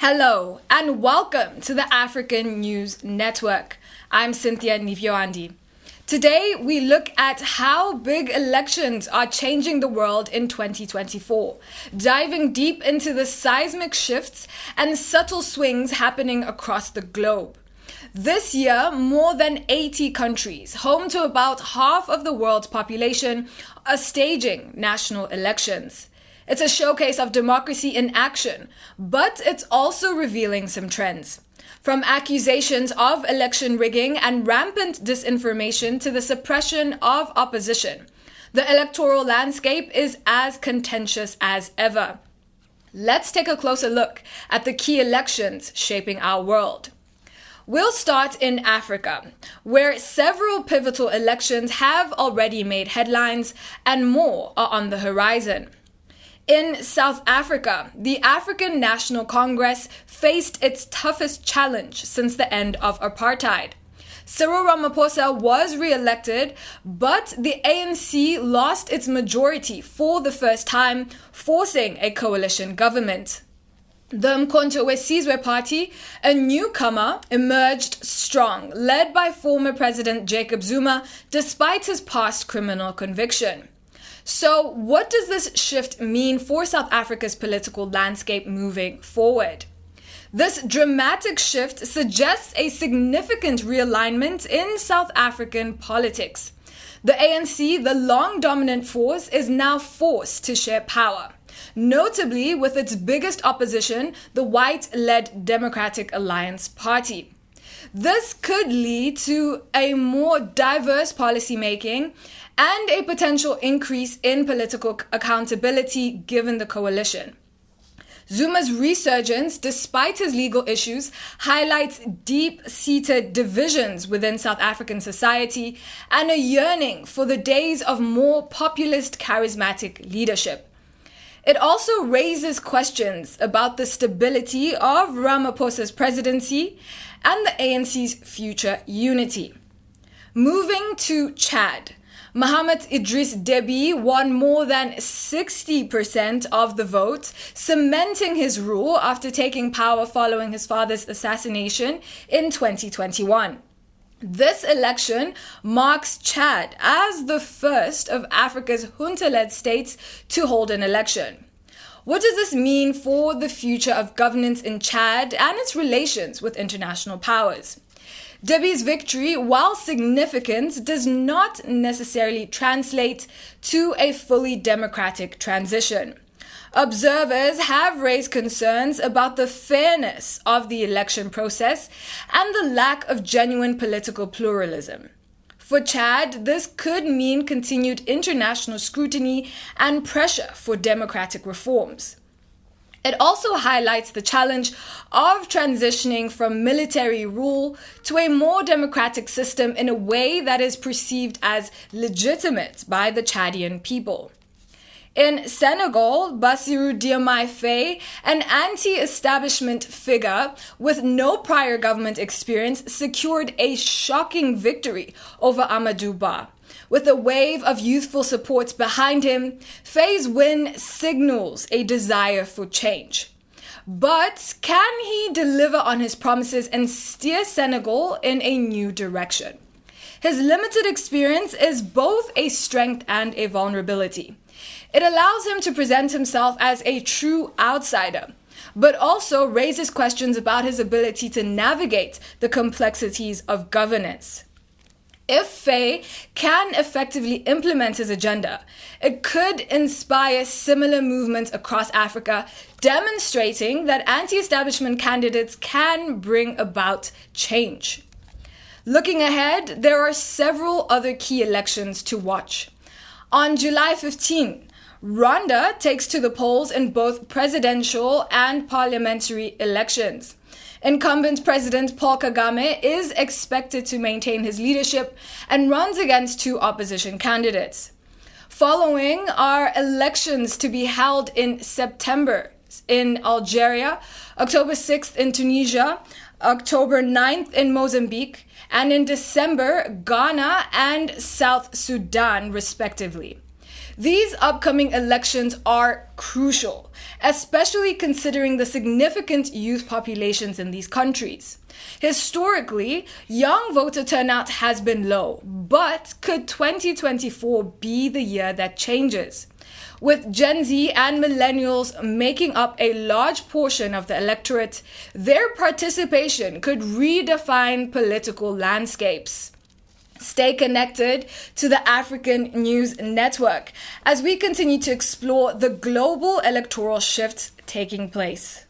Hello and welcome to the African News Network. I'm Cynthia Nivyoandi. Today we look at how big elections are changing the world in 2024, diving deep into the seismic shifts and subtle swings happening across the globe. This year, more than 80 countries, home to about half of the world's population, are staging national elections. It's a showcase of democracy in action, but it's also revealing some trends. From accusations of election rigging and rampant disinformation to the suppression of opposition, the electoral landscape is as contentious as ever. Let's take a closer look at the key elections shaping our world. We'll start in Africa, where several pivotal elections have already made headlines and more are on the horizon. In South Africa, the African National Congress faced its toughest challenge since the end of apartheid. Cyril Ramaphosa was re-elected, but the ANC lost its majority for the first time, forcing a coalition government. The Mkhonto weSizwe Party, a newcomer, emerged strong, led by former President Jacob Zuma, despite his past criminal conviction. So, what does this shift mean for South Africa's political landscape moving forward? This dramatic shift suggests a significant realignment in South African politics. The ANC, the long dominant force, is now forced to share power, notably with its biggest opposition, the white-led Democratic Alliance Party. This could lead to a more diverse policymaking and a potential increase in political accountability given the coalition. Zuma's resurgence, despite his legal issues, highlights deep-seated divisions within South African society and a yearning for the days of more populist, charismatic leadership. It also raises questions about the stability of Ramaphosa's presidency and the ANC's future unity. Moving to Chad, Mohamed Idris Deby won more than 60% of the vote, cementing his rule after taking power following his father's assassination in 2021. This election marks Chad as the first of Africa's junta-led states to hold an election. What does this mean for the future of governance in Chad and its relations with international powers? Deby's victory, while significant, does not necessarily translate to a fully democratic transition. Observers have raised concerns about the fairness of the election process and the lack of genuine political pluralism. For Chad, this could mean continued international scrutiny and pressure for democratic reforms. It also highlights the challenge of transitioning from military rule to a more democratic system in a way that is perceived as legitimate by the Chadian people. In Senegal, Bassirou Diomaye Faye, an anti-establishment figure with no prior government experience, secured a shocking victory over Amadou Ba. With a wave of youthful support behind him, Faye's win signals a desire for change. But can he deliver on his promises and steer Senegal in a new direction? His limited experience is both a strength and a vulnerability. It allows him to present himself as a true outsider, but also raises questions about his ability to navigate the complexities of governance. If Faye can effectively implement his agenda, it could inspire similar movements across Africa, demonstrating that anti-establishment candidates can bring about change. Looking ahead, there are several other key elections to watch. On July 15, Rwanda takes to the polls in both presidential and parliamentary elections. Incumbent President Paul Kagame is expected to maintain his leadership and runs against two opposition candidates. Following are elections to be held in September in Algeria, October 6th in Tunisia, October 9th in Mozambique, and in December, Ghana and South Sudan, respectively. These upcoming elections are crucial, especially considering the significant youth populations in these countries. Historically, young voter turnout has been low, but could 2024 be the year that changes? With Gen Z and millennials making up a large portion of the electorate, their participation could redefine political landscapes. Stay connected to the African News Network as we continue to explore the global electoral shifts taking place.